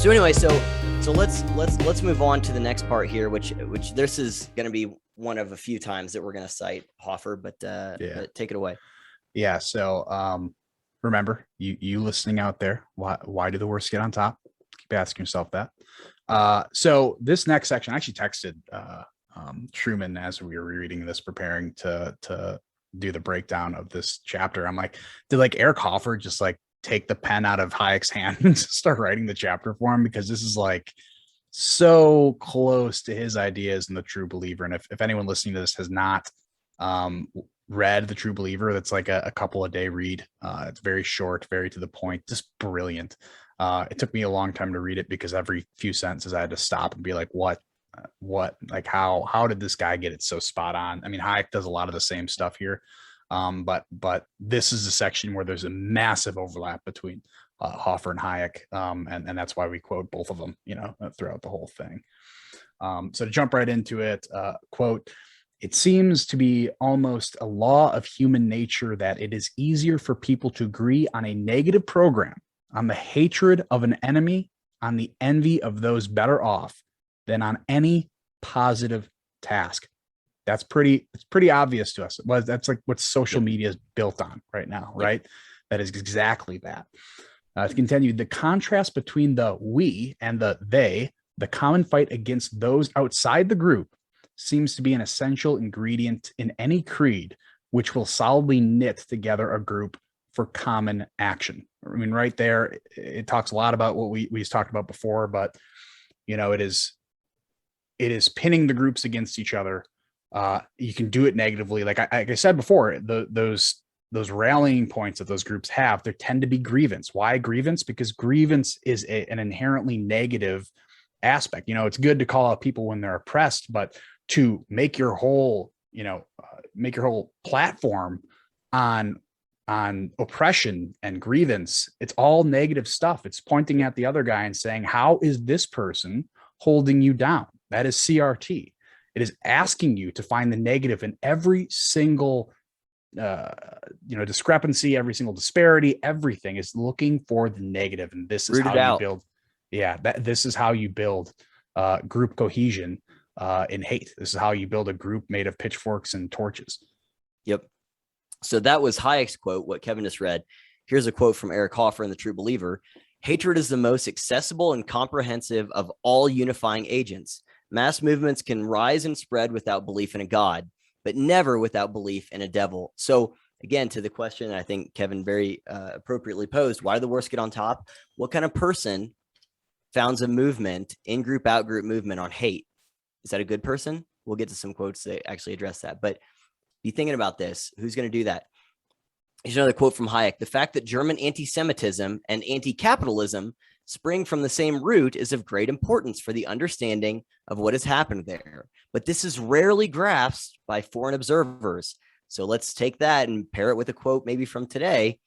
So anyway, so let's move on to the next part here, which this is going to be one of a few times that we're going to cite Hoffer, but take it away. Yeah. So remember, you listening out there, why do the worst get on top? Keep asking yourself that. So this next section, I actually texted Truman as we were reading this, preparing to do the breakdown of this chapter. I'm like, did like Eric Hoffer just like take the pen out of Hayek's hand and start writing the chapter for him? Because this is like so close to his ideas in The True Believer. And if anyone listening to this has not read The True Believer, that's like a couple a day read. It's very short, very to the point, just brilliant. It took me a long time to read it because every few sentences I had to stop and be like, what, like how did this guy get it so spot on? I mean, Hayek does a lot of the same stuff here. But this is a section where there's a massive overlap between Hoffer and Hayek. And that's why we quote both of them, throughout the whole thing. So to jump right into it, quote, "It seems to be almost a law of human nature that it is easier for people to agree on a negative program, on the hatred of an enemy, on the envy of those better off, than on any positive task." It's pretty obvious to us. Well, that's like what social media is built on right now, right? That is exactly that. To continue, the contrast between the we and the they, the common fight against those outside the group, seems to be an essential ingredient in any creed which will solidly knit together a group for common action. I mean, right there, it talks a lot about what we talked about before, but it is pinning the groups against each other. You can do it negatively. Like I said before, those rallying points that those groups have, there tend to be grievance. Why grievance? Because grievance is an inherently negative aspect. It's good to call out people when they're oppressed, but to make your whole platform on oppression and grievance, it's all negative stuff. It's pointing at the other guy and saying, how is this person holding you down? That is CRT. It is asking you to find the negative in every single discrepancy, every single disparity. Everything is looking for the negative, and this is how you build. Yeah, this is how you build group cohesion in hate. This is how you build a group made of pitchforks and torches. Yep. So that was Hayek's quote, what Kevin just read. Here's a quote from Eric Hoffer in The True Believer. "Hatred is the most accessible and comprehensive of all unifying agents. Mass movements can rise and spread without belief in a God, but never without belief in a devil." So again, to the question I think Kevin very appropriately posed, why do the worst get on top? What kind of person founds a movement, in-group, out-group movement on hate? Is that a good person? We'll get to some quotes that actually address that. But be thinking about this. Who's going to do that? Here's another quote from Hayek. "The fact that German anti-Semitism and anti-capitalism spring from the same root is of great importance for the understanding of what has happened there. But this is rarely grasped by foreign observers." So let's take that and pair it with a quote maybe from today.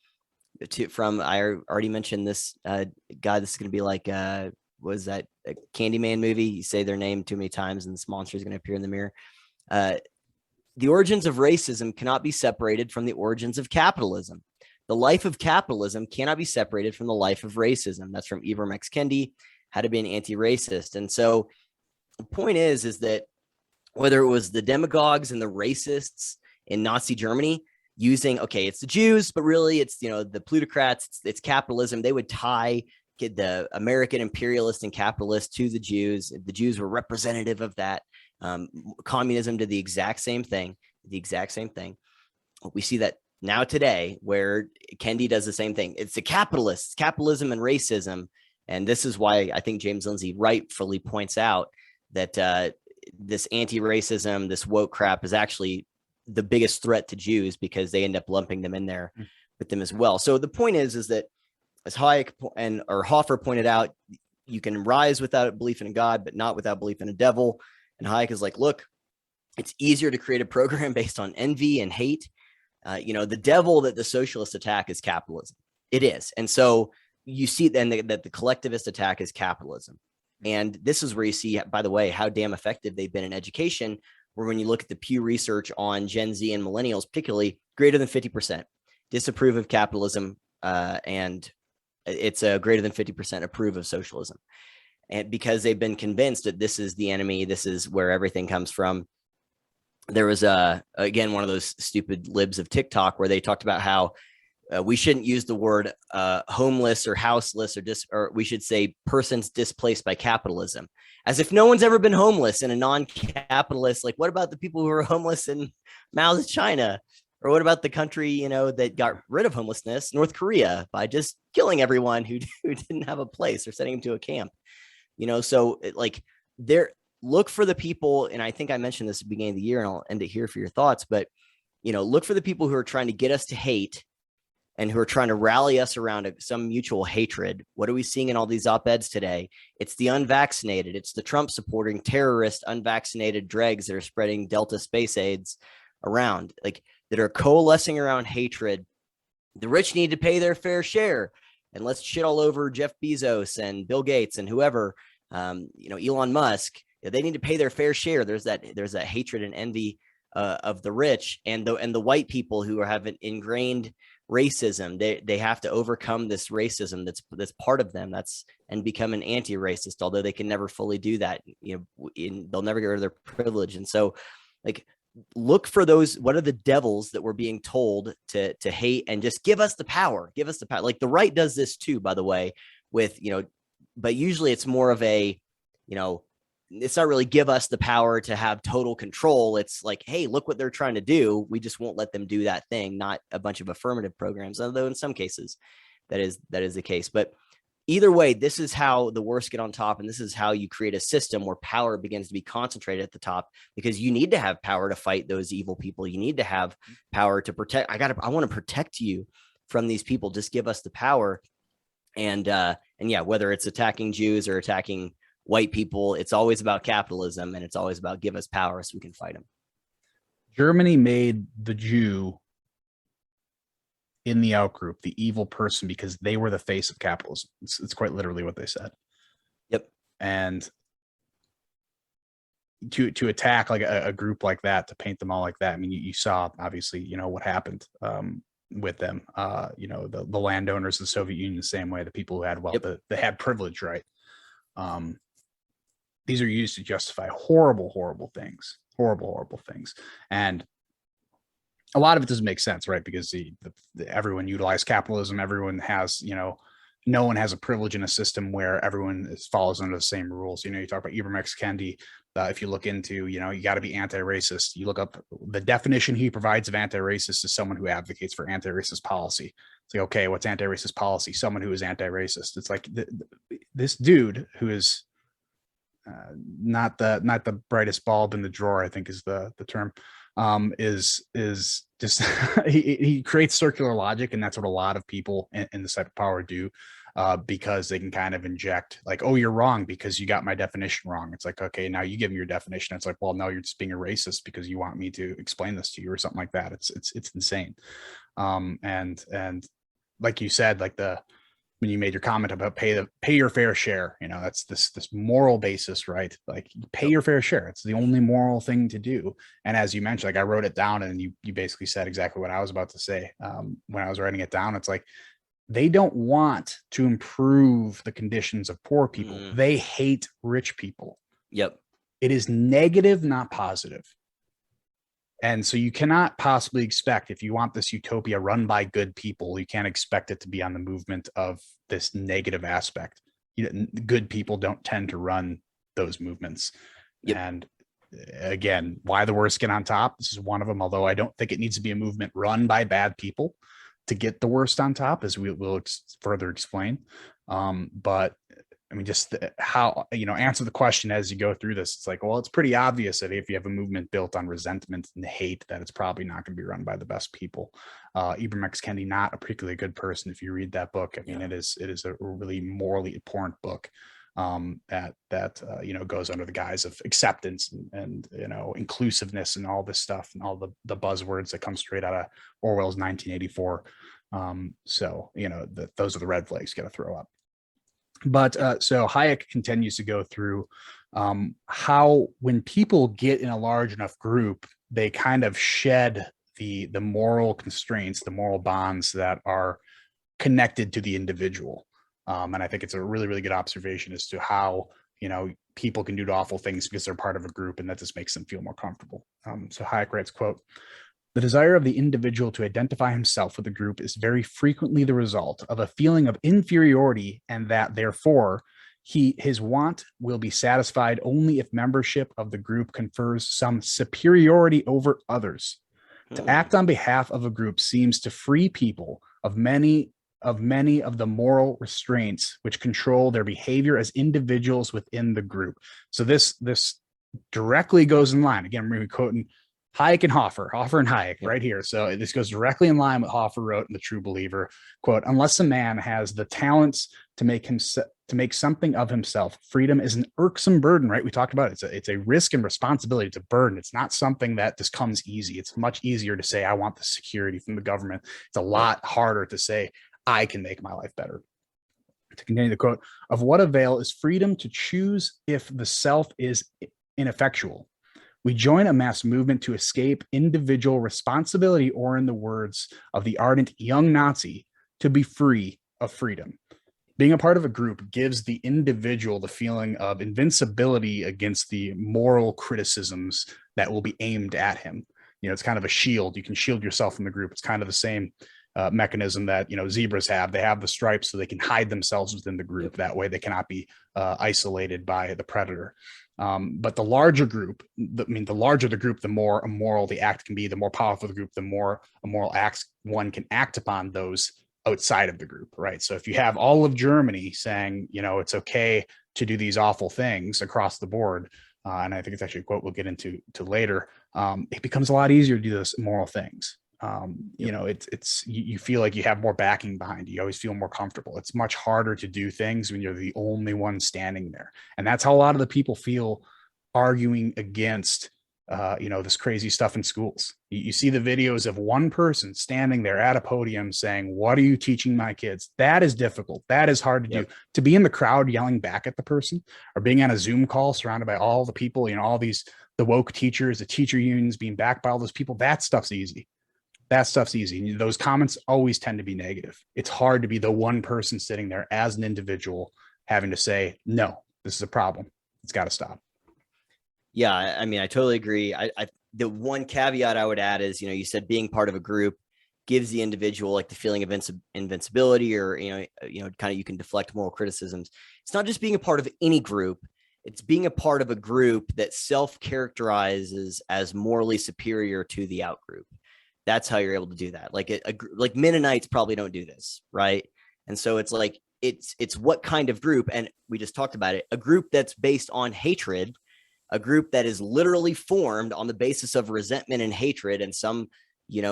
I already mentioned this guy. This is going to be like, was that a Candyman movie? You say their name too many times and this monster is going to appear in the mirror. "The origins of racism cannot be separated from the origins of capitalism. The life of capitalism cannot be separated from the life of racism." That's from Ibram X. Kendi, How to Be an Anti-Racist. And so the point is that whether it was the demagogues and the racists in Nazi Germany using, okay, it's the Jews, but really it's, the plutocrats, it's capitalism. They would tie the American imperialist and capitalist to the Jews. The Jews were representative of that. Communism did the exact same thing. We see that now today, where Kendi does the same thing. It's the capitalists, capitalism and racism. And this is why I think James Lindsay rightfully points out that this anti-racism, this woke crap is actually the biggest threat to Jews, because they end up lumping them in there with them as well. So the point is that, as Hayek or Hoffer pointed out, you can rise without belief in a God, but not without belief in a devil. And Hayek is like, look, it's easier to create a program based on envy and hate. The devil that the socialists attack is capitalism. It is. And so you see then that the collectivist attack is capitalism. And this is where you see, by the way, how damn effective they've been in education, where when you look at the Pew Research on Gen Z and millennials, particularly, greater than 50% disapprove of capitalism, and it's a greater than 50% approve of socialism. and because they've been convinced that this is the enemy, this is where everything comes from. There was again one of those stupid libs of TikTok where they talked about how we shouldn't use the word homeless or houseless or we should say persons displaced by capitalism, as if no one's ever been homeless in a non-capitalist. Like, what about the people who were homeless in Mao's China? Or what about the country, you know, that got rid of homelessness, North Korea, by just killing everyone who didn't have a place or sending them to a camp? You know, so like look for the people, and I think I mentioned this at the beginning of the year, and I'll end it here for your thoughts, but, you know, look for the people who are trying to get us to hate and who are trying to rally us around some mutual hatred. What are we seeing in all these op-eds today? It's the unvaccinated. It's the Trump supporting terrorist unvaccinated dregs that are spreading Delta space AIDS around, like, that are coalescing around hatred. The rich need to pay their fair share, and let's shit all over Jeff Bezos and Bill Gates and whoever, you know, Elon Musk. They need to pay their fair share. There's that hatred and envy of the rich, and the white people who have an ingrained racism. They have to overcome this racism that's part of them, and become an anti-racist, although they can never fully do that. You know, they'll never get rid of their privilege. And so, like, look for those. What are the devils that we're being told to hate, and just give us the power. Give us the power. Like, the right does this too, by the way, with, you know, but usually it's more of a, you know, it's not really give us the power to have total control. It's like, hey, look what they're trying to do. We just won't let them do that thing. Not a bunch of affirmative programs, although in some cases that is the case. But either way, this is how the worst get on top. And this is how you create a system where power begins to be concentrated at the top, because you need to have power to fight those evil people. You need to have power to protect. I want to protect you from these people. Just give us the power. And yeah, whether it's attacking Jews or attacking white people, it's always about capitalism, and it's always about give us power so we can fight them. Germany made the Jew in the outgroup the evil person because they were the face of capitalism. It's quite literally what they said. Yep. And to attack like a group like that, to paint them all like that, I mean, you saw obviously, you know, what happened with them. You know, the landowners of the Soviet Union, the same way, the people who had wealth, Yep. they had privilege, right? These are used to justify horrible things. And a lot of it doesn't make sense, right? Because everyone utilized capitalism. Everyone has, you know, no one has a privilege in a system where everyone follows under the same rules. You know, you talk about Ibram X. Kendi. If you look into, you know, you got to be anti-racist. You look up the definition he provides of anti-racist is someone who advocates for anti-racist policy. It's like, okay, what's anti-racist policy? Someone who is anti-racist. It's like this dude who is not the brightest bulb in the drawer, I think is the term, is just he creates circular logic, and that's what a lot of people in this type of power do, because they can kind of inject like, oh, you're wrong because you got my definition wrong. It's like, okay, now you give me your definition. It's like, well, no, you're just being a racist because you want me to explain this to you or something like that. It's insane. And like you said, like when you made your comment about pay your fair share, you know, that's this moral basis, right? Like, pay your fair share. It's the only moral thing to do. And as you mentioned, like, I wrote it down, and you basically said exactly what I was about to say when I was writing it down. It's like, they don't want to improve the conditions of poor people. They hate rich people. Yep. It is negative, not positive. And so you cannot possibly expect, if you want this utopia run by good people, you can't expect it to be on the movement of this negative aspect. You know, good people don't tend to run those movements. Yep. And again, why the worst get on top? This is one of them, although I don't think it needs to be a movement run by bad people to get the worst on top, as we will further explain. But I mean, just how, you know, answer the question as you go through this. It's like, well, it's pretty obvious that if you have a movement built on resentment and hate, that it's probably not going to be run by the best people. Ibram X. Kendi, not a particularly good person. If you read that book, I mean, it is a really morally abhorrent book that you know, goes under the guise of acceptance and you know, inclusiveness and all this stuff and all the buzzwords that come straight out of Orwell's 1984. So, you know, those are the red flags you got to throw up. But so Hayek continues to go through how when people get in a large enough group, they kind of shed the moral constraints, the moral bonds that are connected to the individual. And I think it's a really, really good observation as to how people can do awful things because they're part of a group, and that just makes them feel more comfortable. So Hayek writes, quote, "The desire of the individual to identify himself with the group is very frequently the result of a feeling of inferiority, and that therefore his want will be satisfied only if membership of the group confers some superiority over others. To act on behalf of a group seems to free people of many of the moral restraints which control their behavior as individuals within the group." So this directly goes in line. Again, we're quoting Hayek and Hoffer and Hayek right here. So this goes directly in line with Hoffer wrote in The True Believer, quote, "Unless a man has the talents to make something of himself, freedom is an irksome burden," right? We talked about it. It's a risk and responsibility. It's a burden. It's not something that just comes easy. It's much easier to say, I want the security from the government. It's a lot harder to say, I can make my life better. To continue the quote, "Of what avail is freedom to choose if the self is ineffectual? We join a mass movement to escape individual responsibility, or in the words of the ardent young Nazi, to be free of freedom." Being a part of a group gives the individual the feeling of invincibility against the moral criticisms that will be aimed at him. It's kind of a shield. You can shield yourself from the group. It's kind of the same mechanism that zebras have. They have the stripes so they can hide themselves within the group. That way they cannot be isolated by the predator. But the larger group, the larger the group, the more immoral the act can be. The more powerful the group, the more immoral acts one can act upon those outside of the group, right? So if you have all of Germany saying, it's okay to do these awful things across the board, and I think it's actually a quote we'll get into later, it becomes a lot easier to do those immoral things. You feel like you have more backing behind you. You always feel more comfortable. It's much harder to do things when you're the only one standing there. And that's how a lot of the people feel arguing against, this crazy stuff in schools. You see the videos of one person standing there at a podium saying, "What are you teaching my kids?" That is difficult. That is hard to do. To be in the crowd yelling back at the person, or being on a Zoom call surrounded by all the people, all the woke teachers, the teacher unions being backed by all those people, that stuff's easy. Those comments always tend to be negative. It's hard to be the one person sitting there as an individual having to say, no, this is a problem. It's got to stop. Yeah, I mean, I totally agree. The one caveat I would add is, you said being part of a group gives the individual like the feeling of invincibility, or, kind of you can deflect moral criticisms. It's not just being a part of any group. It's being a part of a group that self-characterizes as morally superior to the outgroup. That's how you're able to do that. Like Mennonites probably don't do this, right? And so it's like, it's what kind of group, and we just talked about it, a group that's based on hatred, a group that is literally formed on the basis of resentment and hatred and some,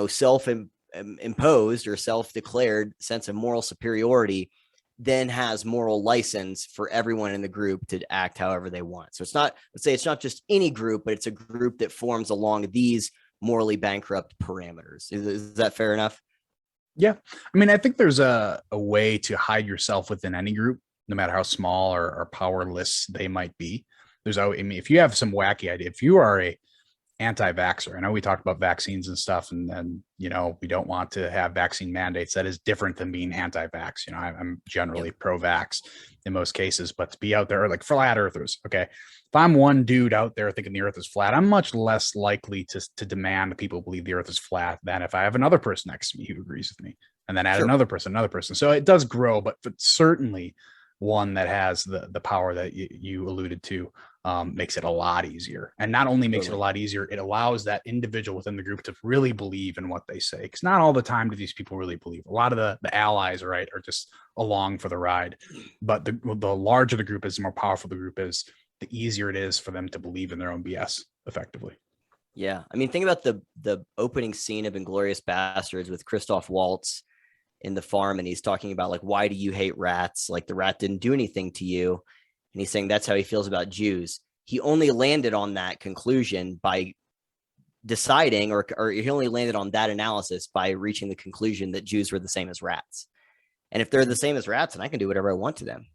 self-imposed or self-declared sense of moral superiority, then has moral license for everyone in the group to act however they want. So it's not just any group, but it's a group that forms along these morally bankrupt parameters. Is that fair enough? Yeah. I mean, I think there's a way to hide yourself within any group, no matter how small or powerless they might be. If you have some wacky idea, if you are a anti-vaxxer, I know we talked about vaccines and stuff, and then, we don't want to have vaccine mandates. That is different than being anti-vax. I'm generally pro-vax in most cases, but to be out there like flat earthers, okay, if I'm one dude out there thinking the earth is flat, I'm much less likely to demand people believe the earth is flat than if I have another person next to me who agrees with me, and then add another person. So it does grow, but certainly one that has the power that you alluded to makes it a lot easier. And not only makes it a lot easier, it allows that individual within the group to really believe in what they say. Because not all the time do these people really believe. A lot of the allies, right, are just along for the ride. But the larger the group is, the more powerful the group is, the easier it is for them to believe in their own BS effectively. Yeah. I mean, think about the opening scene of Inglourious Bastards with Christoph Waltz in the farm, and he's talking about like, why do you hate rats? Like the rat didn't do anything to you. And he's saying that's how he feels about Jews. He only landed on that conclusion by deciding, or he only landed on that analysis by reaching the conclusion that Jews were the same as rats. And if they're the same as rats, then I can do whatever I want to them,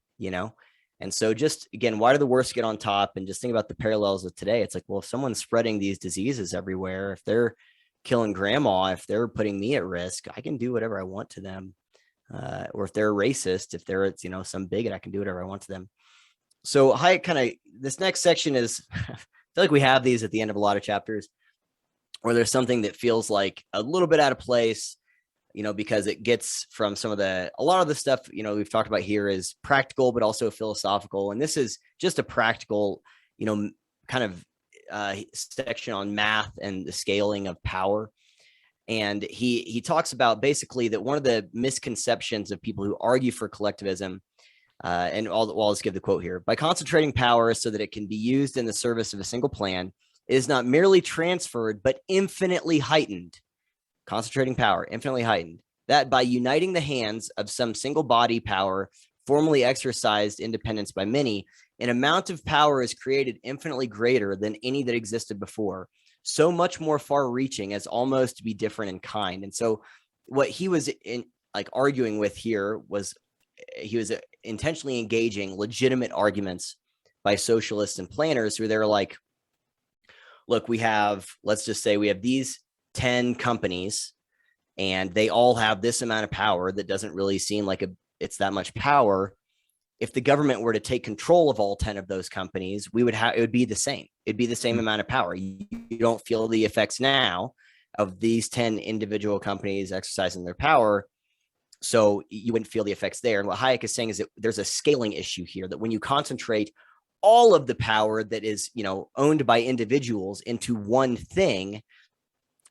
And so just, again, why do the worst get on top? And just think about the parallels of today. It's like, well, if someone's spreading these diseases everywhere, if they're killing grandma, if they're putting me at risk, I can do whatever I want to them. Or if they're racist, if they're, some bigot, I can do whatever I want to them. So Hayek kind of, this next section is, I feel like we have these at the end of a lot of chapters where there's something that feels like a little bit out of place, because it gets from a lot of the stuff, we've talked about here is practical, but also philosophical. And this is just a practical, kind of section on math and the scaling of power. And he talks about basically that one of the misconceptions of people who argue for collectivism, and I'll just give the quote here: by concentrating power so that it can be used in the service of a single plan, it is not merely transferred, but infinitely heightened. Concentrating power, infinitely heightened. That by uniting the hands of some single body power, formerly exercised independence by many, an amount of power is created infinitely greater than any that existed before, so much more far-reaching as almost to be different in kind. And so, what he was arguing with here was he was intentionally engaging legitimate arguments by socialists and planners who they're like, look, let's just say we have these 10 companies and they all have this amount of power that doesn't really seem like it's that much power. If the government were to take control of all 10 of those companies, it would be the same. It'd be the same amount of power. You don't feel the effects now of these 10 individual companies exercising their power, so you wouldn't feel the effects there. And what Hayek is saying is that there's a scaling issue here, that when you concentrate all of the power that is, owned by individuals into one thing,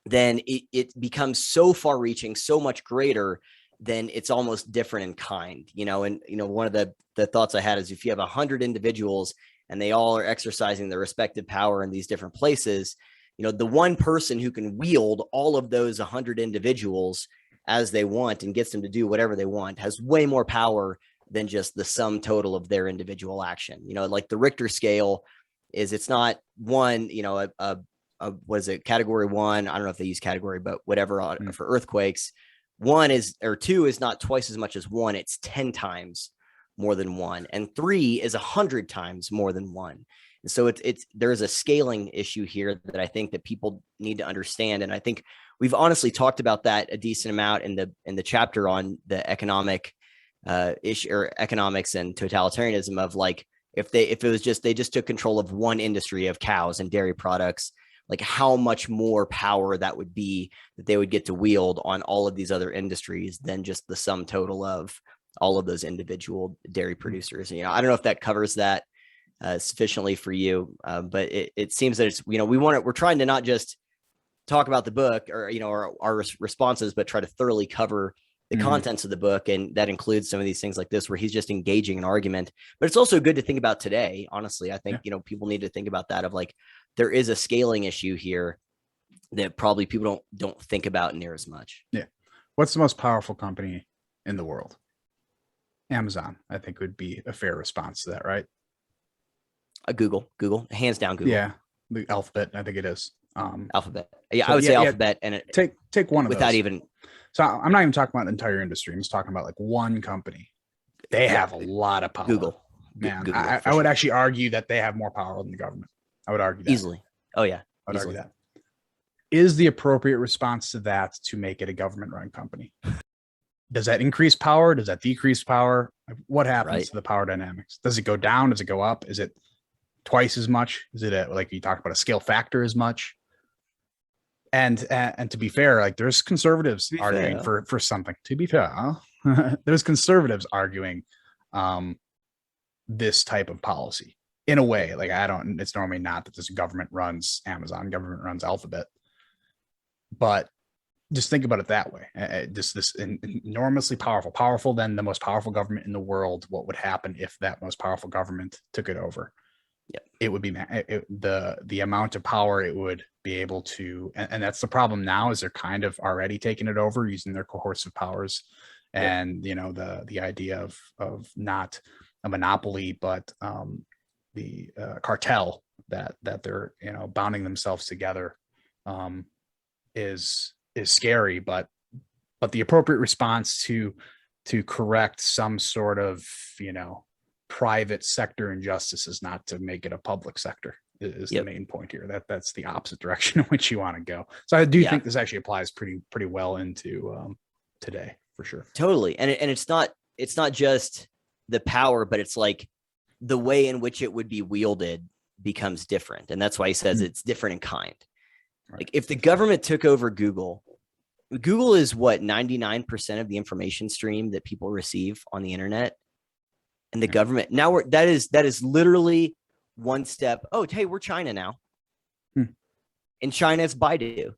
then it becomes so far reaching, so much greater, then it's almost different in kind, and, one of the thoughts I had is if you have 100 individuals and they all are exercising their respective power in these different places, the one person who can wield all of those 100 individuals as they want and gets them to do whatever they want has way more power than just the sum total of their individual action. Like the Richter scale it's not one, was it category 1? I don't know if they use category, but whatever for earthquakes, 2 is not twice as much as 1. It's 10 times more than 1. And 3 is 100 times more than 1. And so there's a scaling issue here that I think that people need to understand. And I think we've honestly talked about that a decent amount in the chapter on the economic issue, or economics and totalitarianism, of like, if they just took control of one industry of cows and dairy products, like how much more power that would be that they would get to wield on all of these other industries than just the sum total of all of those individual dairy producers. I don't know if that covers that sufficiently for you, but it seems that it's, we're trying to not just talk about the book or, our responses, but try to thoroughly cover the contents of the book. And that includes some of these things like this, where he's just engaging an argument, but it's also good to think about today. Honestly, I think, people need to think about that, of like, there is a scaling issue here that probably people don't think about near as much. Yeah. What's the most powerful company in the world? Amazon, I think, would be a fair response to that, right? Google, hands down, Google. Yeah. The Alphabet, I think it is. Alphabet. Yeah, so, I would say Alphabet. And take one of without those. even. So I'm not even talking about the entire industry. I'm just talking about like one company. They have a lot of power. Google. Man, I would actually argue that they have more power than the government. I would argue that. Easily. Oh, yeah. I would argue that. Is the appropriate response to that to make it a government-run company? Does that increase power? Does that decrease power? What happens to the power dynamics? Does it go down? Does it go up? Is it twice as much? Is it like you talked about, a scale factor as much? And to be fair, like there's conservatives arguing for something. To be fair, there's conservatives arguing this type of policy in a way. Like it's normally not that this government runs Amazon, government runs Alphabet, but just think about it that way. This enormously powerful than the most powerful government in the world. What would happen if that most powerful government took it over? Yeah, it would be the amount of power it would be able to, and that's the problem now, is they're kind of already taking it over using their coercive powers, and the idea of not a monopoly, but the cartel that they're bounding themselves together is scary, but the appropriate response to correct some sort of private sector injustice is not to make it a public sector, is the main point here. That's the opposite direction in which you want to go. So I do think this actually applies pretty well into today, for sure. Totally. And it's not just the power, but it's like the way in which it would be wielded becomes different. And that's why he says it's different in kind. Right. Like if the government took over Google is what 99% of the information stream that people receive on the internet. And the government now that is literally one step. Oh, hey, we're China now. In China, it's Baidu.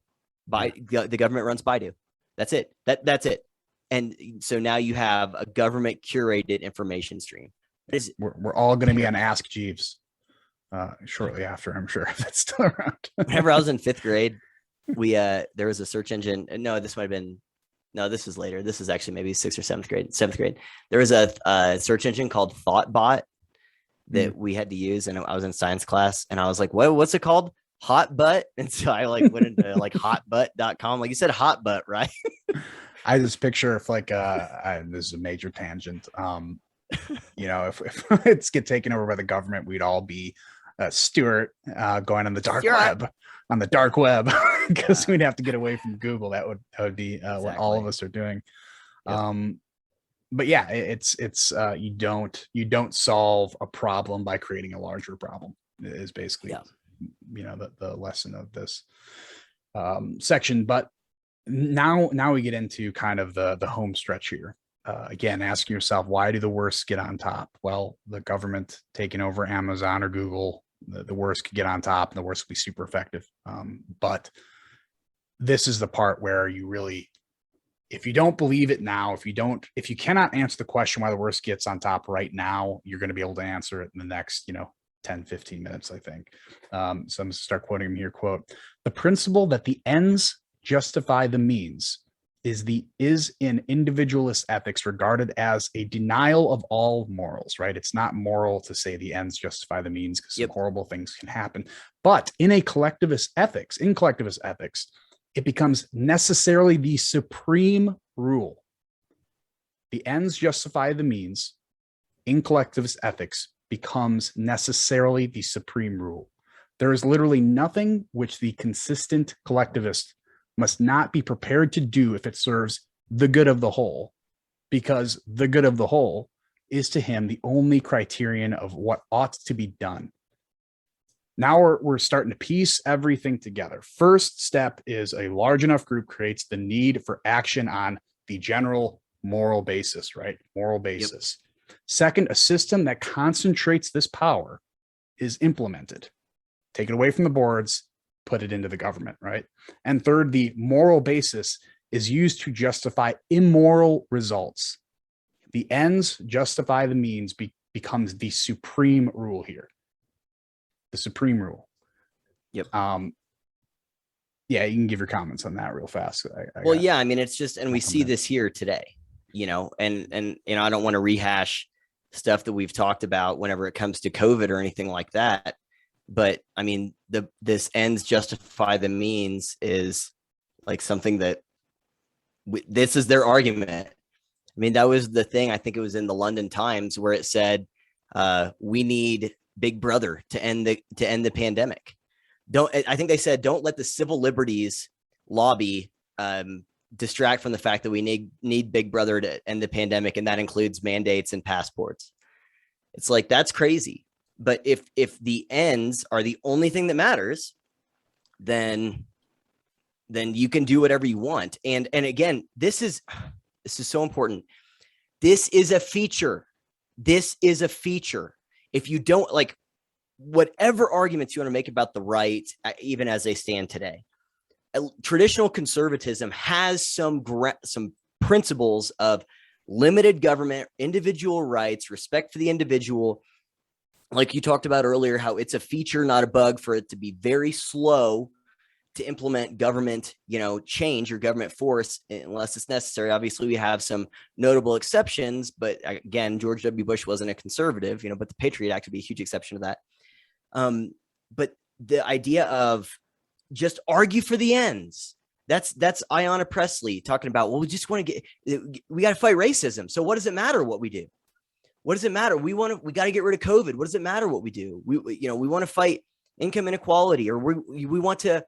The government runs Baidu. That's it. That's it. And so now you have a government curated information stream. We're all going to be on Ask Jeeves shortly after, I'm sure, if that's still around. Whenever I was in 5th grade, there was a search engine. No, this was later. This is actually maybe 6th or 7th grade. 7th grade. There was a search engine called ThoughtBot that we had to use, and I was in science class, and I was like, what's it called? Hot butt. And so I went into hotbutt.com. Like you said, hot butt, right? I just picture if this is a major tangent. If it's get taken over by the government, we'd all be Stuart going on the dark web because we'd have to get away from Google. That would be exactly what all of us are doing. Yep. But yeah, it's you don't solve a problem by creating a larger problem is basically the lesson of this section. But now we get into kind of the home stretch here. Again, asking yourself, why do the worst get on top? Well, the government taking over Amazon or Google, the worst could get on top, and the worst will be super effective. But this is the part where you really, if you don't believe it now, if you cannot answer the question why the worst gets on top right now, you're going to be able to answer it in the next, 10, 15 minutes, I think. So I'm going to start quoting him here. Quote, "The principle that the ends justify the means is in individualist ethics regarded as a denial of all morals," right? It's not moral to say the ends justify the means because some horrible things can happen. But in collectivist ethics, it becomes necessarily the supreme rule. The ends justify the means in collectivist ethics becomes necessarily the supreme rule. There is literally nothing which the consistent collectivist must not be prepared to do if it serves the good of the whole, because the good of the whole is to him the only criterion of what ought to be done. Now we're starting to piece everything together. First step is a large enough group creates the need for action on the general moral basis, right? Moral basis. Yep. Second, a system that concentrates this power is implemented. Take it away from the boards, put it into the government, right? And third, the moral basis is used to justify immoral results. The ends justify the means becomes the supreme rule here. The supreme rule. Yep. Yeah, you can give your comments on that real fast. I mean, it's just, and we see this here today, and I don't want to rehash stuff that we've talked about whenever it comes to COVID or anything like that. But I mean, this ends justify the means is like something that this is their argument. I mean, that was the thing. I think it was in the London Times where it said, we need Big Brother to end the pandemic. I think they said, don't let the civil liberties lobby distract from the fact that we need Big Brother to end the pandemic. And that includes mandates and passports. It's like, that's crazy. But if the ends are the only thing that matters, then you can do whatever you want. And again, this is so important. This is a feature. If you don't like whatever arguments you want to make about the right, even as they stand today, traditional conservatism has some principles of limited government, individual rights, respect for the individual. Like you talked about earlier, how it's a feature, not a bug, for it to be very slow to implement government, change or government force unless it's necessary. Obviously, we have some notable exceptions, but again, George W. Bush wasn't a conservative, but the Patriot Act would be a huge exception to that. But the idea of just argue for the ends, that's Ayanna Pressley talking about, well, we just want to we got to fight racism. So what does it matter what we do? What does it matter? We got to get rid of COVID. What does it matter what we do? We want to fight income inequality, or we want to,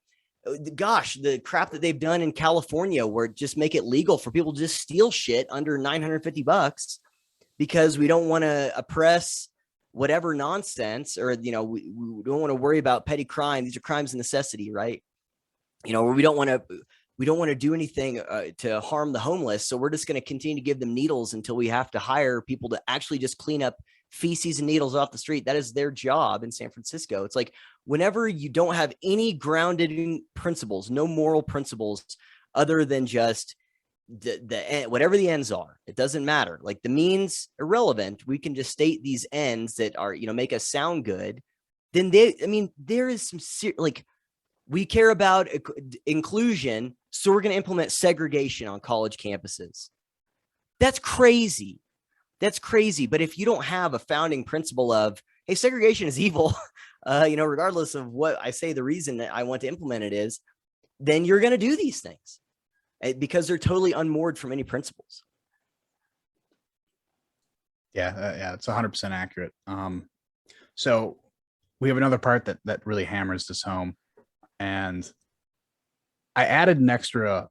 gosh, the crap that they've done in California, where just make it legal for people to just steal shit under $950 because we don't want to oppress whatever nonsense, or, we don't want to worry about petty crime. These are crimes of necessity, right? Where we don't want to do anything to harm the homeless. So we're just going to continue to give them needles until we have to hire people to actually just clean up feces and needles off the street. That is their job in San Francisco. It's like, whenever you don't have any grounded principles, no moral principles other than just the whatever the ends are, it doesn't matter. Like, the means irrelevant. We can just state these ends that are, make us sound good. Then there is some like, we care about inclusion, so we're going to implement segregation on college campuses. That's crazy. But if you don't have a founding principle of, hey, segregation is evil, regardless of what I say the reason that I want to implement it is, then you're going to do these things because they're totally unmoored from any principles. Yeah, it's 100% accurate. So we have another part that really hammers this home. And I added an extra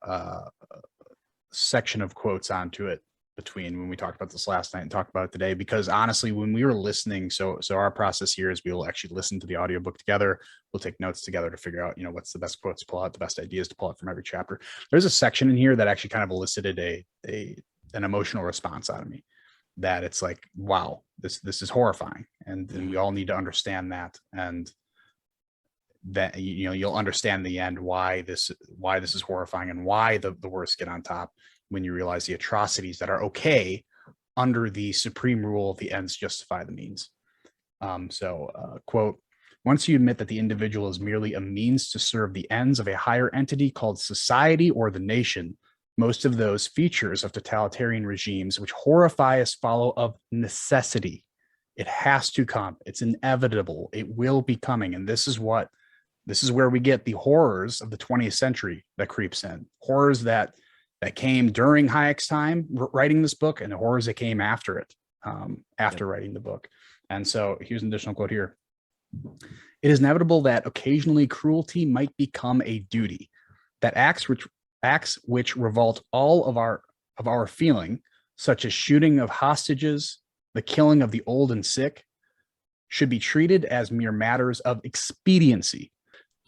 section of quotes onto it between when we talked about this last night and talked about it today, because honestly, when we were listening, so our process here is we will actually listen to the audiobook together. We'll take notes together to figure out, what's the best quotes to pull out, the best ideas to pull out from every chapter. There's a section in here that actually kind of elicited an emotional response out of me, that it's like, wow, this is horrifying. And we all need to understand that. And that, you'll understand the end, why this is horrifying, and why the worst get on top, when you realize the atrocities that are okay under the supreme rule of the ends justify the means. Quote, once you admit that the individual is merely a means to serve the ends of a higher entity called society or the nation, most of those features of totalitarian regimes which horrify us follow of necessity. It has to come. It's inevitable. It will be coming. And this is where we get the horrors of the 20th century that creeps in. Horrors that came during Hayek's time writing this book, and the horrors that came after it, writing the book. And so here's an additional quote here. It is inevitable that occasionally cruelty might become a duty, that acts which revolt all of our feeling, such as shooting of hostages, the killing of the old and sick, should be treated as mere matters of expediency,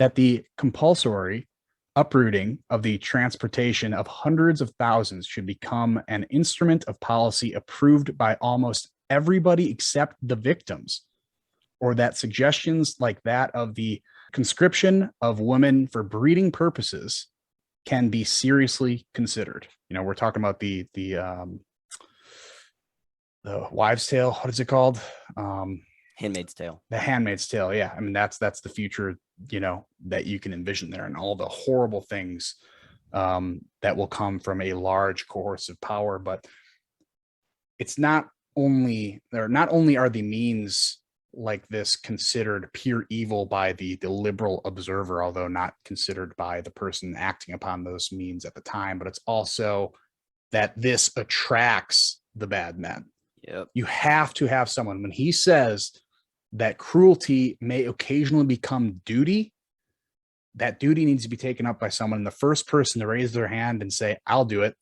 that the compulsory uprooting of the transportation of hundreds of thousands should become an instrument of policy approved by almost everybody except the victims, or that suggestions like that of the conscription of women for breeding purposes can be seriously considered. We're talking about the wives' tale. What is it called? Handmaid's Tale. The Handmaid's Tale. Yeah. I mean, that's the future, that you can envision there, and all the horrible things that will come from a large coercive power. But it's not only are the means like this considered pure evil by the liberal observer, although not considered by the person acting upon those means at the time, but it's also that this attracts the bad men. Yep. You have to have someone, when he says that cruelty may occasionally become duty, that duty needs to be taken up by someone. The first person to raise their hand and say, I'll do it.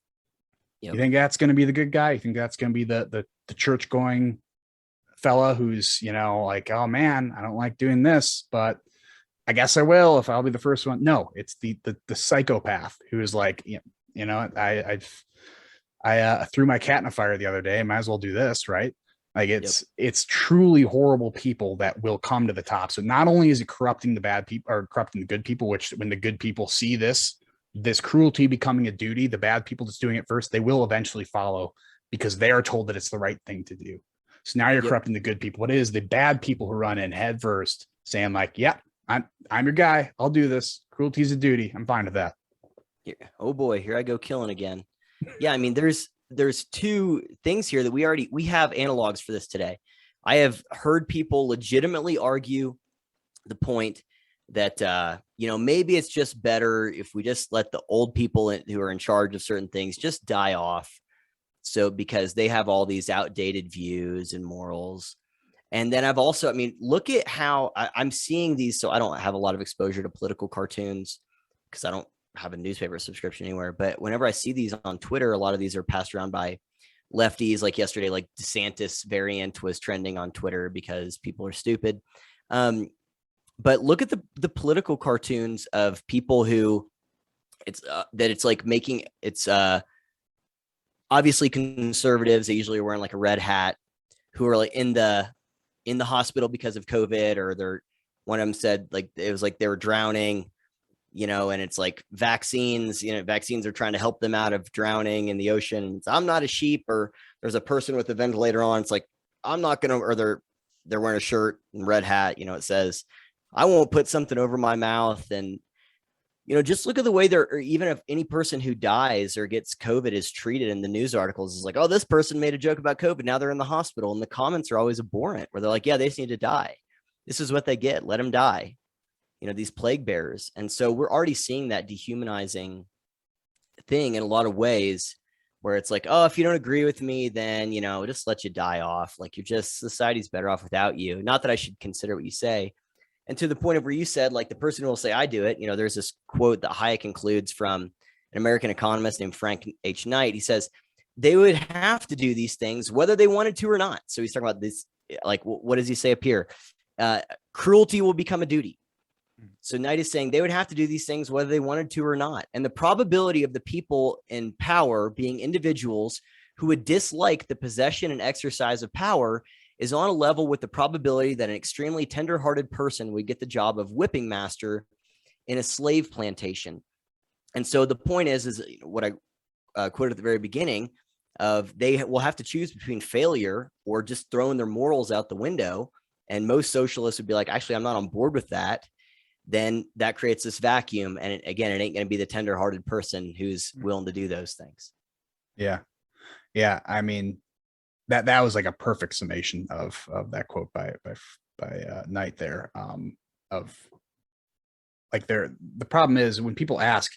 Yep. You think that's going to be the good guy? You think that's going to be the church going fella who's, like, oh man, I don't like doing this, but I guess I will if I'll be the first one. No, it's the psychopath who is like, I threw my cat in a fire the other day. I might as well do this, right? Like it's truly horrible people that will come to the top. So not only is it corrupting the bad people or corrupting the good people, which when the good people see this cruelty becoming a duty, the bad people that's doing it first, they will eventually follow because they are told that it's the right thing to do. So now you're corrupting the good people. What is the bad people who run in head first saying like, yeah, I'm your guy. I'll do this. Cruelty is a duty. I'm fine with that. Yeah. Oh boy, here I go killing again. Yeah. I mean, there's two things here that we have analogs for this today. I have heard people legitimately argue the point that, maybe it's just better if we just let the old people who are in charge of certain things just die off. So because they have all these outdated views and morals. And then I've also, look at how I'm seeing these. So I don't have a lot of exposure to political cartoons because I don't have a newspaper subscription anywhere. But whenever I see these on Twitter, a lot of these are passed around by lefties, like yesterday, like DeSantis variant was trending on Twitter because people are stupid. But look at the political cartoons of people who it's like making it's obviously conservatives. They usually are wearing like a red hat, who are like in the hospital because of COVID, or they're, one of them said like it was like they were drowning, and it's like vaccines, vaccines are trying to help them out of drowning in the ocean. It's, I'm not a sheep. Or there's a person with a ventilator on. It's like, I'm not going to, or they're wearing a shirt and red hat, it says, I won't put something over my mouth. And, just look at the way or even if any person who dies or gets COVID is treated in the news articles, is like, oh, this person made a joke about COVID. Now they're in the hospital. And the comments are always abhorrent, where they're like, yeah, they just need to die. This is what they get. Let them die. These plague bearers. And so we're already seeing that dehumanizing thing in a lot of ways, where it's like, oh, if you don't agree with me, then, just let you die off. Like, society's better off without you. Not that I should consider what you say. And to the point of where you said, like, the person who will say, I do it, there's this quote that Hayek includes from an American economist named Frank H. Knight. He says, they would have to do these things whether they wanted to or not. So he's talking about this, like, what does he say up here? Cruelty will become a duty. So Knight is saying they would have to do these things whether they wanted to or not. And the probability of the people in power being individuals who would dislike the possession and exercise of power is on a level with the probability that an extremely tender-hearted person would get the job of whipping master in a slave plantation. And so the point is what I quoted at the very beginning of, they will have to choose between failure or just throwing their morals out the window. And most socialists would be like, actually, I'm not on board with that. Then that creates this vacuum. And again, it ain't going to be the tender-hearted person who's willing to do those things. Yeah. Yeah. I mean, that was like a perfect summation of that quote by Knight there. Of like, the problem is when people ask,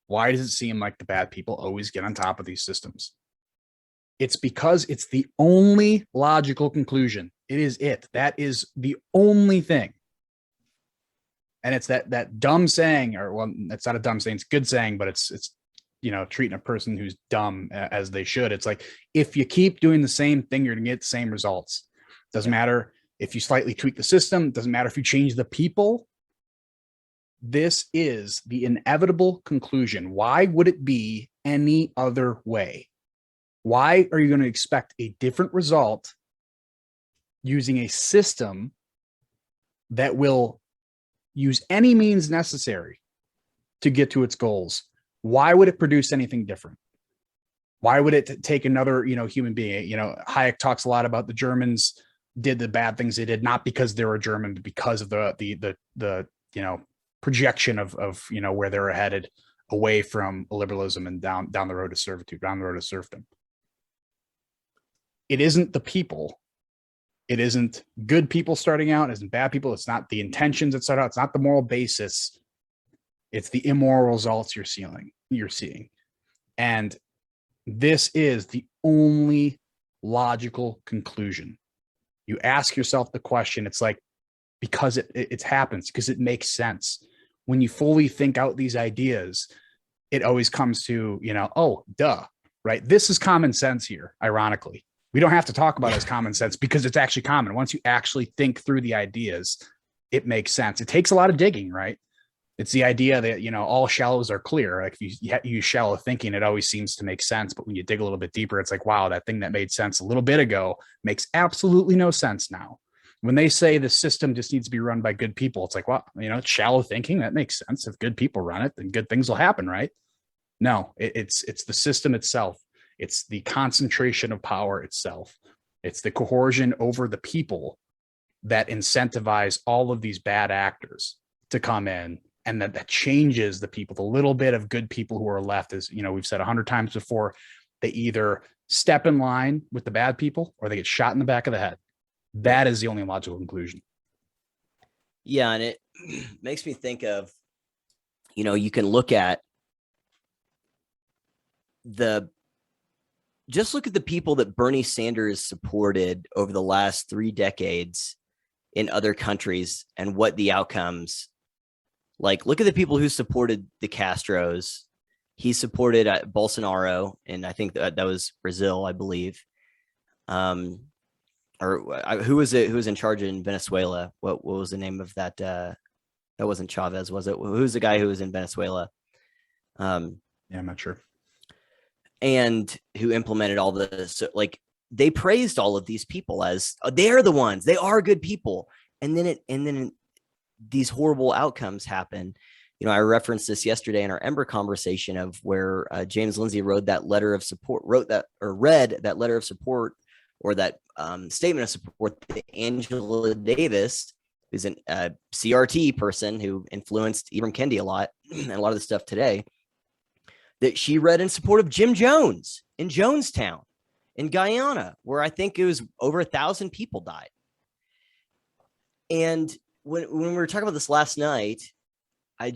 why does it seem like the bad people always get on top of these systems? It's because it's the only logical conclusion. It is it. That is the only thing. And it's that dumb saying, or, well, it's not a dumb saying, it's a good saying, but it's treating a person who's dumb as they should. It's like, if you keep doing the same thing, you're going to get the same results. Doesn't matter if you slightly tweak the system. Doesn't matter if you change the people. This is the inevitable conclusion. Why would it be any other way? Why are you going to expect a different result using a system that will use any means necessary to get to its goals? Why would it produce anything different? Why would it take another, human being? Hayek talks a lot about the Germans did the bad things they did, not because they were German, but because of the projection of where they were headed away from liberalism and down the road to servitude, down the road to serfdom. It isn't the people. It isn't good people starting out. It isn't bad people. It's not the intentions that start out. It's not the moral basis. It's the immoral results you're seeing. And this is the only logical conclusion. You ask yourself the question, it's like, because it happens, because it makes sense. When you fully think out these ideas, it always comes to, oh, duh, right? This is common sense here, ironically. We don't have to talk about it as common sense because it's actually common. Once you actually think through the ideas, it makes sense. It takes a lot of digging, right? It's the idea that, all shallows are clear. Like, if you use shallow thinking, it always seems to make sense. But when you dig a little bit deeper, it's like, wow, that thing that made sense a little bit ago makes absolutely no sense now. When they say the system just needs to be run by good people, it's like, well, it's shallow thinking. That makes sense. If good people run it, then good things will happen, right? No, it's the system itself. It's the concentration of power itself. It's the coercion over the people that incentivize all of these bad actors to come in, and that changes the people. The little bit of good people who are left is, we've said 100 times before, they either step in line with the bad people or they get shot in the back of the head. That is the only logical conclusion. Yeah. And it makes me think of, you can look at just look at the people that Bernie Sanders supported over the last 3 decades in other countries and what the outcomes, like, look at the people who supported the Castros He supported Bolsonaro, and I think that was Brazil, I believe. Who was it? Who was in charge in Venezuela? What was the name of that? That wasn't Chavez, was it? Who's the guy who was in Venezuela? Yeah, I'm not sure. And who implemented all this? Like, they praised all of these people as they're the ones. They are good people, and then these horrible outcomes happen. You know, I referenced this yesterday in our Ember conversation of where James Lindsay read that letter of support, or that statement of support to Angela Davis, who's a CRT person who influenced Ibram Kendi a lot and a lot of the stuff today, that she read in support of Jim Jones in Jonestown in Guyana, where I think it was over 1,000 people died. And when we were talking about this last night, I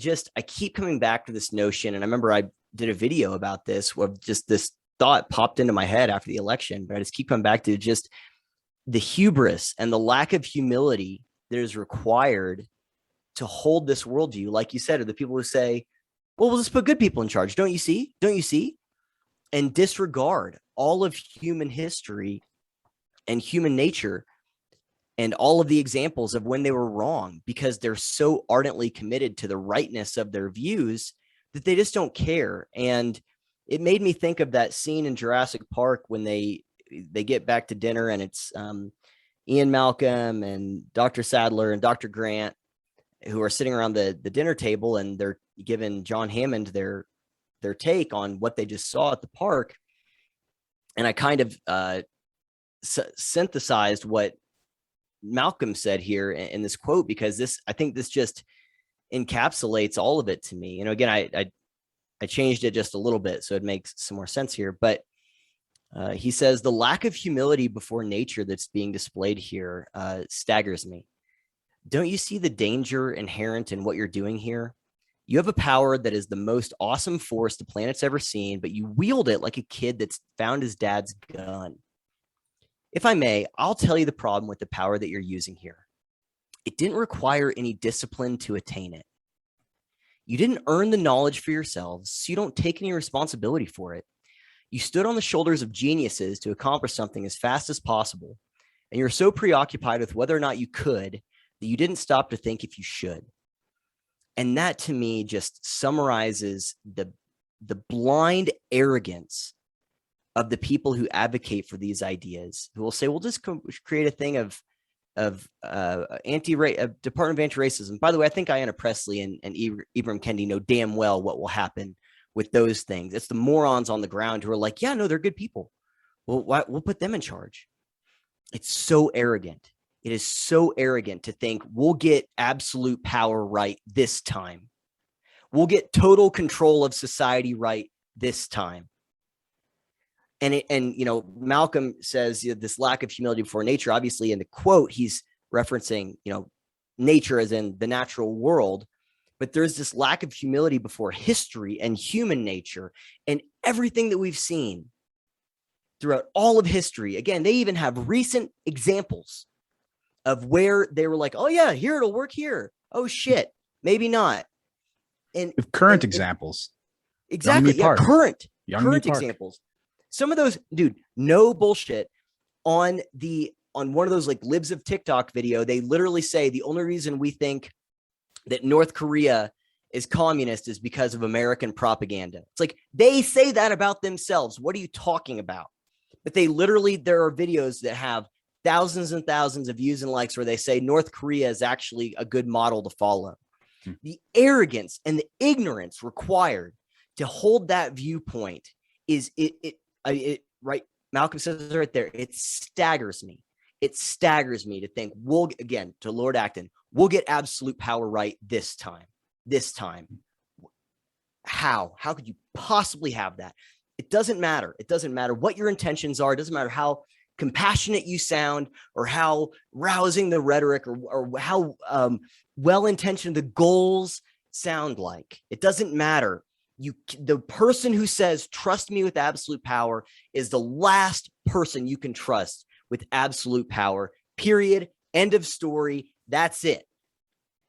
keep coming back to this notion. And I remember I did a video about this, where just this thought popped into my head after the election, but I just keep coming back to just the hubris and the lack of humility that is required to hold this worldview. Like you said, are the people who say, well, we'll just put good people in charge. Don't you see? Don't you see? And disregard all of human history and human nature and all of the examples of when they were wrong, because they're so ardently committed to the rightness of their views that they just don't care. And it made me think of that scene in Jurassic Park when they get back to dinner, and it's Ian Malcolm and Dr. Sadler and Dr. Grant, who are sitting around the dinner table, and they're giving John Hammond their take on what they just saw at the park. And I kind of synthesized what Malcolm said here in this quote, because I think this just encapsulates all of it to me. You know, again, I changed it just a little bit so it makes some more sense here, but he says the lack of humility before nature that's being displayed here staggers me. Don't you see the danger inherent in what you're doing here? You have a power that is the most awesome force the planet's ever seen, but you wield it like a kid that's found his dad's gun. If I may, I'll tell you the problem with the power that you're using here. It didn't require any discipline to attain it. You didn't earn the knowledge for yourselves, so you don't take any responsibility for it. You stood on the shoulders of geniuses to accomplish something as fast as possible, and you're so preoccupied with whether or not you could that you didn't stop to think if you should. And that, to me, just summarizes the blind arrogance of the people who advocate for these ideas, who will say, we'll just create a thing of Department of Anti-Racism. By the way, I think Ayanna Pressley and Ibram Kendi know damn well what will happen with those things. It's the morons on the ground who are like, yeah, no, they're good people. Well, we'll put them in charge. It's so arrogant. It is so arrogant to think we'll get absolute power right this time. We'll get total control of society right this time. And you know, Malcolm says, you know, this lack of humility before nature. Obviously, in the quote, he's referencing, you know, nature as in the natural world. But there's this lack of humility before history and human nature and everything that we've seen throughout all of history. Again, they even have recent examples of where they were like, oh yeah, here it'll work here. Oh shit, maybe not. And current examples. Exactly. Yeah, current examples. Some of those, dude, no bullshit. On one of those like libs of TikTok video, they literally say the only reason we think that North Korea is communist is because of American propaganda. It's like they say that about themselves. What are you talking about? But there are videos that have thousands and thousands of views and likes where they say North Korea is actually a good model to follow. The arrogance and the ignorance required to hold that viewpoint is right. Malcolm says it right there. It staggers me. It staggers me to think to Lord Acton, we'll get absolute power right this time. How could you possibly have that? It doesn't matter. It doesn't matter what your intentions are. It doesn't matter how compassionate you sound or how rousing the rhetoric or how well-intentioned the goals sound like. It doesn't matter. The person who says, trust me with absolute power is the last person you can trust with absolute power, period. End of story. That's it.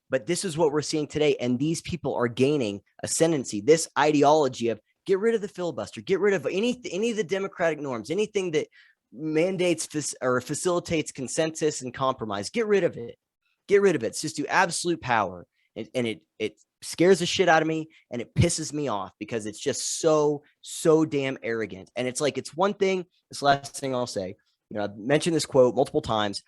But this is what we're seeing today. And these people are gaining ascendancy. This ideology of Get rid of the filibuster. Get rid of any of the democratic norms, anything that mandates or facilitates consensus and compromise. Get rid of it. Get rid of it. It's just to absolute power. And it scares the shit out of me, and it pisses me off because it's just so damn arrogant. And it's like, it's one thing. This last thing I'll say, I've mentioned this quote multiple times,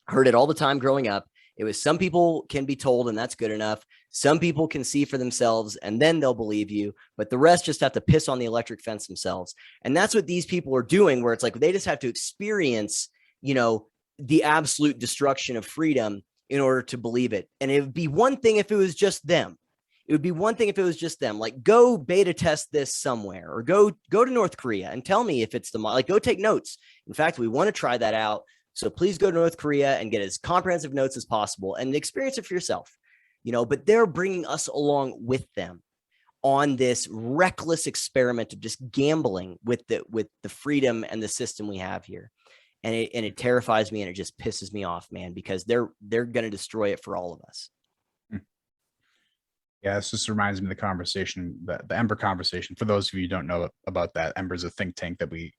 heard it all the time growing up. It was, some people can be told and that's good enough. Some people can see for themselves and then they'll believe you, but the rest just have to piss on the electric fence themselves. And that's what these people are doing, where it's like they just have to experience, the absolute destruction of freedom in order to believe it. And it would be one thing if it was just them. It would be one thing if it was just them. Like, go beta test this somewhere, or go to North Korea and tell me if it's go take notes. In fact, we want to try that out. So please go to North Korea and get as comprehensive notes as possible and experience it for yourself. But they're bringing us along with them on this reckless experiment of just gambling with the freedom and the system we have here. And it terrifies me, and it just pisses me off, man, because they're going to destroy it for all of us. Yeah, this just reminds me of the conversation, the Ember conversation. For those of you who don't know about that, Ember is a think tank that we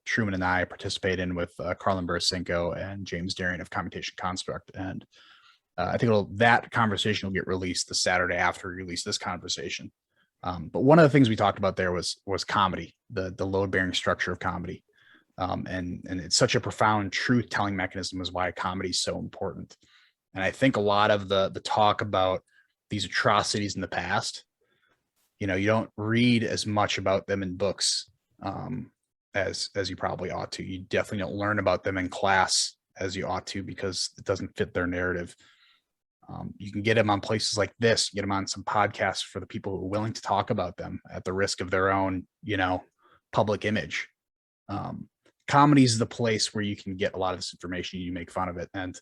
Truman and I participate in with Carlin Bursinko and James Darian of Commutation Construct. And I think that conversation will get released the Saturday after we release this conversation. But one of the things we talked about there was comedy, the load-bearing structure of comedy. And it's such a profound truth-telling mechanism is why comedy is so important. And I think a lot of the talk about these atrocities in the past, you don't read as much about them in books as you probably ought to. You definitely don't learn about them in class as you ought to, because it doesn't fit their narrative. You can get them on places like this, get them on some podcasts for the people who are willing to talk about them at the risk of their own, public image. Comedy is the place where you can get a lot of this information. You make fun of it. And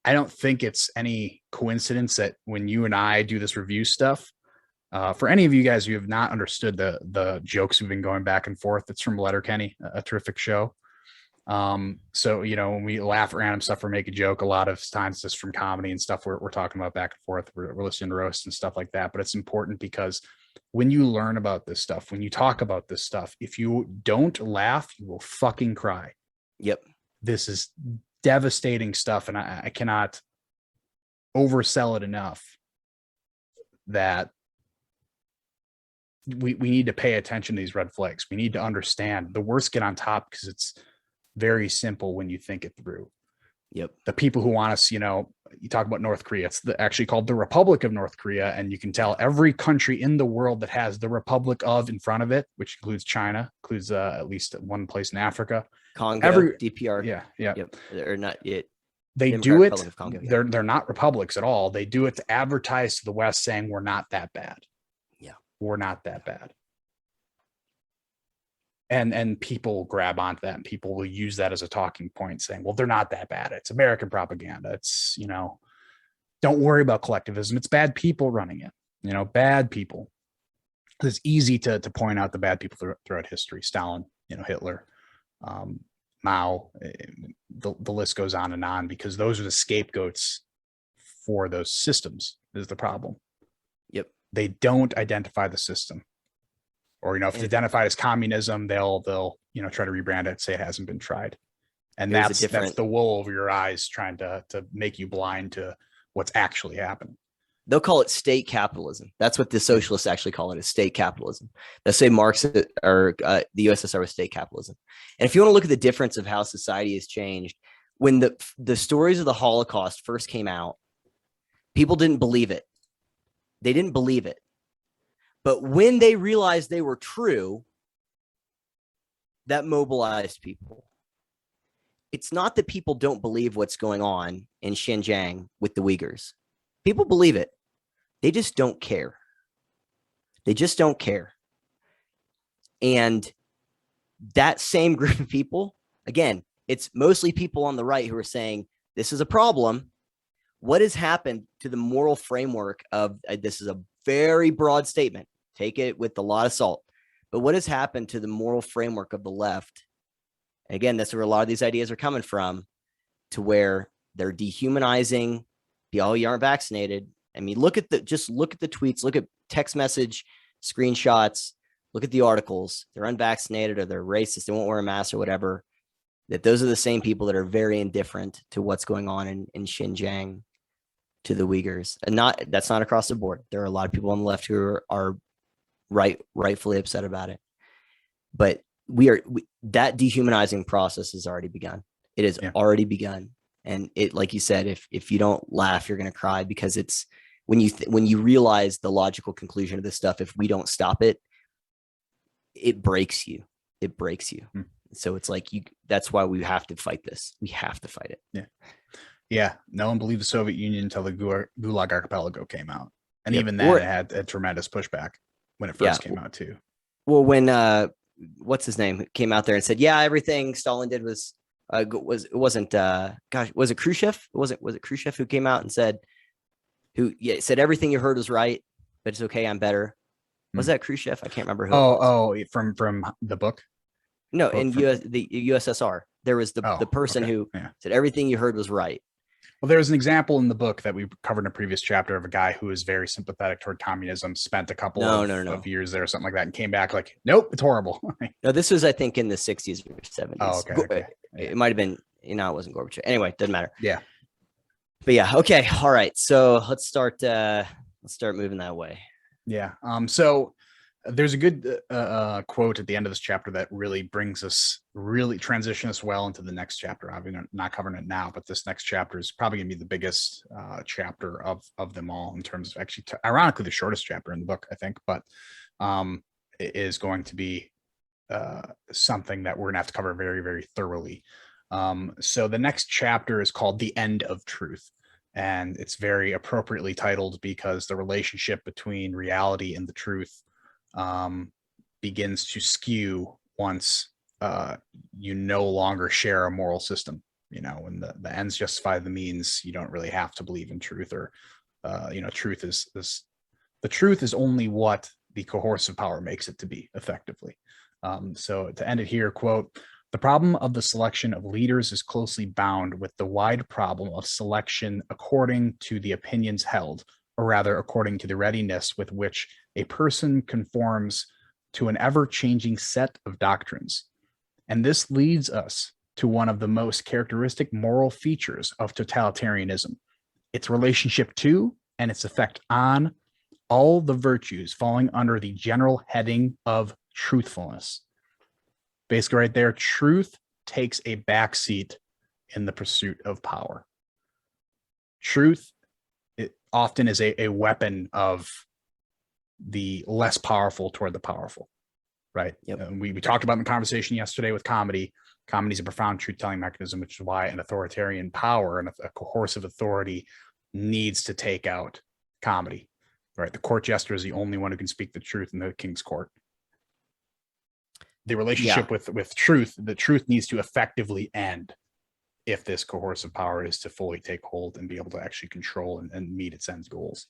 I don't think it's any coincidence that when you and I do this review stuff, for any of you guys who have not understood the jokes we've been going back and forth, it's from Letterkenny, a terrific show. So, when we laugh at random stuff or make a joke, a lot of times just from comedy and stuff, we're talking about back and forth. We're listening to roasts and stuff like that. But it's important because when you learn about this stuff, when you talk about this stuff, if you don't laugh, you will fucking cry. Yep. This is devastating stuff. And I cannot oversell it enough that we need to pay attention to these red flags. We need to understand the worst get on top, because it's very simple when you think it through. Yep. The people who want us, you talk about North Korea, it's actually called the Republic of North Korea. And you can tell every country in the world that has the Republic of in front of it, which includes China, includes at least one place in Africa. Congo, DPR. Yeah. Yep. Or not yet. They do it. Congo, they're not republics at all. They do it to advertise to the West saying we're not that bad. Yeah. We're not that bad. And people grab onto that, and people will use that as a talking point, saying, well, they're not that bad. It's American propaganda. It's, don't worry about collectivism. It's bad people running it, bad people. It's easy to point out the bad people throughout history. Stalin, Hitler, Mao, the list goes on, because those are the scapegoats for those systems is the problem. Yep. They don't identify the system. Or, if it's identified as communism, they'll try to rebrand it, say it hasn't been tried. And that's the wool over your eyes trying to make you blind to what's actually happening. They'll call it state capitalism. That's what the socialists actually call it, is state capitalism. They'll say Marx or the USSR was state capitalism. And if you want to look at the difference of how society has changed, when the stories of the Holocaust first came out, people didn't believe it. They didn't believe it. But when they realized they were true, that mobilized people. It's not that people don't believe what's going on in Xinjiang with the Uyghurs. People believe it. They just don't care. They just don't care. And that same group of people, again, it's mostly people on the right who are saying, this is a problem. What has happened to the moral framework of this is a very broad statement. Take it with a lot of salt. But what has happened to the moral framework of the left? And again, that's where a lot of these ideas are coming from, to where they're dehumanizing people. You aren't vaccinated. I mean, look at the tweets, look at text message screenshots, look at the articles, they're unvaccinated or they're racist, they won't wear a mask or whatever, that those are the same people that are very indifferent to what's going on in Xinjiang, to the Uyghurs. And that's not across the board. There are a lot of people on the left who are rightfully upset about it. But that dehumanizing process has already begun. It has already begun. And it, like you said, if you don't laugh, you're going to cry, because it's when you realize the logical conclusion of this stuff, if we don't stop it, it breaks you. It breaks you. So it's like that's why we have to fight this. We have to fight it. Yeah. Yeah. No one believed the Soviet Union until the Gulag Archipelago came out. And even then it had a tremendous pushback when it first came out too. Well, when what's his name came out there and said, yeah, everything Stalin did was it Khrushchev? Was it Khrushchev who came out and said everything you heard was right, but it's okay, I'm better. Was that Khrushchev? I can't remember who. From the book. No, in the USSR, there was the person who said everything you heard was right. Well, there's an example in the book that we covered in a previous chapter of a guy who was very sympathetic toward communism, spent a couple of years there or something like that, and came back like, nope, it's horrible. No, this was, I think, in the 60s or 70s. Oh, okay. It might have been, it wasn't Gorbachev. Anyway, doesn't matter. Yeah. But yeah, okay. All right. So let's start moving that way. Yeah. So there's a good quote at the end of this chapter that really transition us well into the next chapter. I'm not covering it now, but this next chapter is probably going to be the biggest chapter of them all, in terms of actually, ironically, the shortest chapter in the book, I think, but it is going to be something that we're going to have to cover very, very thoroughly. So the next chapter is called The End of Truth. And it's very appropriately titled because the relationship between reality and the truth begins to skew once you no longer share a moral system. When the ends justify the means, you don't really have to believe in truth, or truth is the truth is only what the coercive power makes it to be, effectively. So to end it here, quote, "The problem of the selection of leaders is closely bound with the wide problem of selection according to the opinions held, or rather according to the readiness with which a person conforms to an ever-changing set of doctrines. And this leads us to one of the most characteristic moral features of totalitarianism, its relationship to and its effect on all the virtues falling under the general heading of truthfulness." Basically right there, truth takes a backseat in the pursuit of power. Truth, it often is a weapon of the less powerful toward the powerful, right? Yep. We talked about in the conversation yesterday with comedy. Comedy is a profound truth-telling mechanism, which is why an authoritarian power and a coercive authority needs to take out comedy, right? The court jester is the only one who can speak the truth in the king's court. The relationship with truth, the truth needs to effectively end if this coercive power is to fully take hold and be able to actually control and meet its end goals.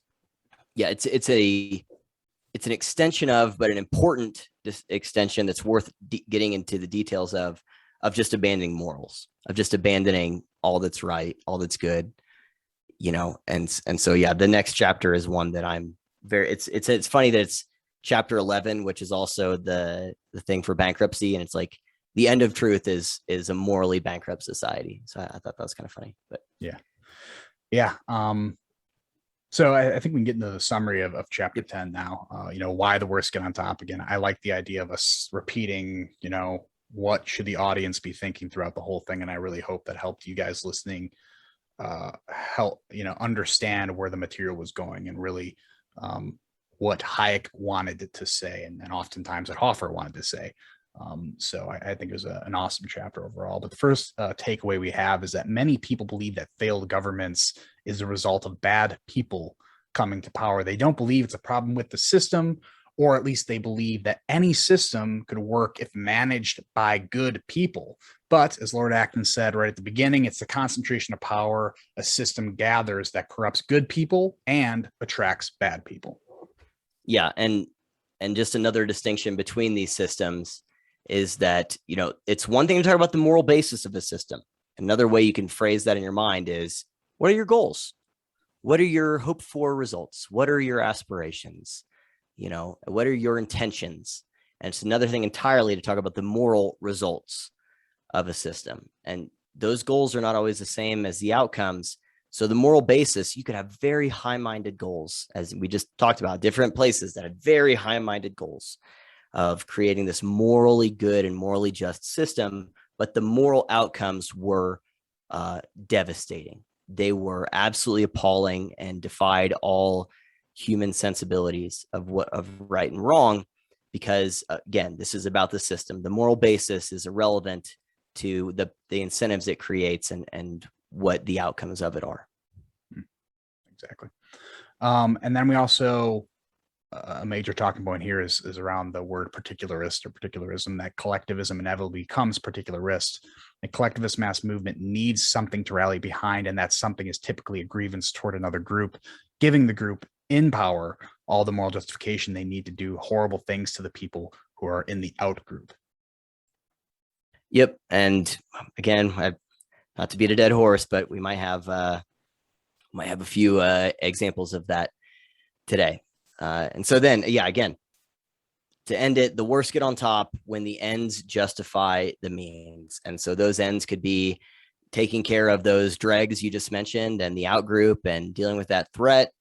Yeah, it's an extension of, but an important extension that's worth getting into the details of just abandoning morals, of just abandoning all that's right, all that's good, and so yeah, the next chapter is one that I'm very. It's funny that it's chapter 11, which is also the thing for bankruptcy, and it's like the end of truth is a morally bankrupt society. So I thought that was kind of funny, but yeah. So I think we can get into the summary of chapter 10 now. Why the worst get on top again. I like the idea of us repeating, what should the audience be thinking throughout the whole thing, and I really hope that helped you guys listening help understand where the material was going, and really what Hayek wanted it to say, and oftentimes what Hoffer wanted to say. So I think it was an awesome chapter overall. But the first takeaway we have is that many people believe that failed governments is a result of bad people coming to power. They don't believe it's a problem with the system, or at least they believe that any system could work if managed by good people. But as Lord Acton said right at the beginning, it's the concentration of power a system gathers that corrupts good people and attracts bad people. Yeah, and just another distinction between these systems is that, it's one thing to talk about the moral basis of a system. Another way you can phrase that in your mind is, what are your goals? What are your hoped for results? What are your aspirations? What are your intentions? And it's another thing entirely to talk about the moral results of a system. And those goals are not always the same as the outcomes. So the moral basis, you could have very high-minded goals, as we just talked about, different places that had very high-minded goals of creating this morally good and morally just system, but the moral outcomes were devastating. They were absolutely appalling and defied all human sensibilities of right and wrong, because again, this is about the system. The moral basis is irrelevant to the incentives it creates and what the outcomes of it are. Exactly. And then we also, a major talking point here is around the word particularist or particularism, that collectivism inevitably becomes particularist. A collectivist mass movement needs something to rally behind, and that something is typically a grievance toward another group, giving the group in power all the moral justification they need to do horrible things to the people who are in the out group. Yep. And again, not to beat a dead horse, but we might have a few examples of that today. And so then, again, to end it, the worst get on top when the ends justify the means. And so those ends could be taking care of those dregs you just mentioned and the out group and dealing with that threat,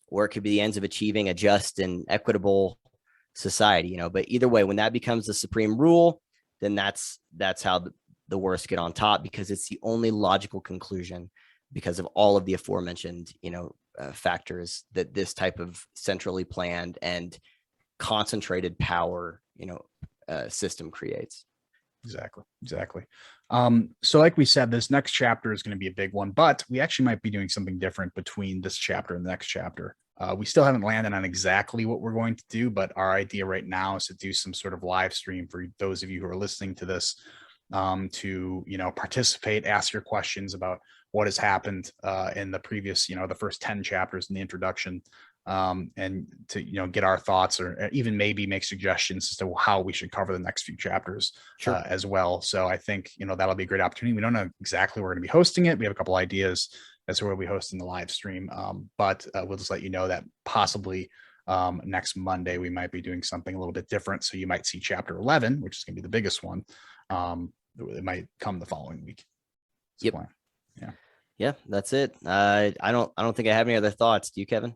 or it could be the ends of achieving a just and equitable society, but either way, when that becomes the supreme rule, then that's how the worst get on top, because it's the only logical conclusion because of all of the aforementioned, factors that this type of centrally planned and concentrated power, system creates. Exactly. So like we said, this next chapter is going to be a big one, but we actually might be doing something different between this chapter and the next chapter. We still haven't landed on exactly what we're going to do, but our idea right now is to do some sort of live stream for those of you who are listening to this, to, participate, ask your questions about what has happened in the previous, the first 10 chapters in the introduction, and to, get our thoughts or even maybe make suggestions as to how we should cover the next few chapters. Sure. As well. So I think, that'll be a great opportunity. We don't know exactly where we're going to be hosting it. We have a couple ideas as to where we'll be hosting the live stream. But we'll just let you know that possibly next Monday, we might be doing something a little bit different. So you might see chapter 11, which is going to be the biggest one. It might come the following week. Yep. Yeah, that's it. I don't think I have any other thoughts. Do you, Kevin?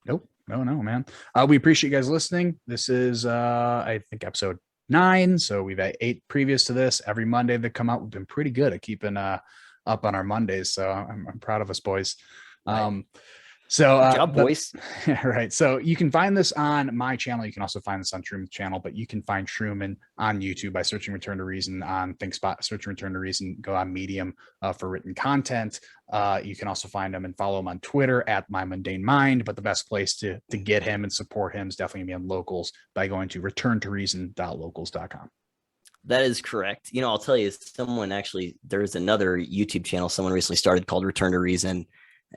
Nope. No, man. We appreciate you guys listening. This is, I think, episode 9. So we've had 8 previous to this. Every Monday that come out, we've been pretty good at keeping up on our Mondays. So I'm proud of us, boys. Right. So good job, boys. Right. So you can find this on my channel. You can also find this on Truman's channel, but you can find Truman on YouTube by searching Return to Reason, on ThinkSpot, searching Return to Reason, go on Medium for written content. You can also find him and follow him on Twitter at My Mundane Mind, but the best place to get him and support him is definitely gonna be on Locals by going to returntoreason.locals.com. That is correct. I'll tell you, there's another YouTube channel someone recently started called Return to Reason.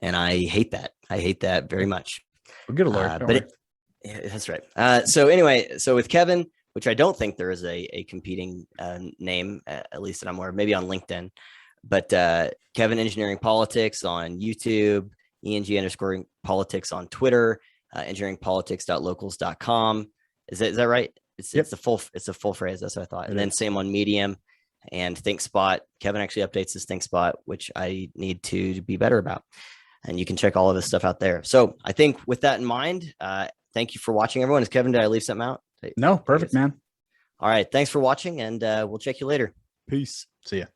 And I hate that. I hate that very much. We're good alert. That's right. So anyway, so with Kevin, which I don't think there is a competing name, at least that I'm aware of, maybe on LinkedIn, but Kevin Engineering Politics on YouTube, ENG_politics on Twitter, engineeringpolitics.locals.com. Is that right? It's a full phrase. That's what I thought. And then same on Medium and ThinkSpot. Kevin actually updates his ThinkSpot, which I need to be better about. And you can check all of his stuff out there. So I think with that in mind, thank you for watching, everyone. Is Kevin, did I leave something out? No, perfect, man. All right. Thanks for watching, and we'll check you later. Peace. See ya.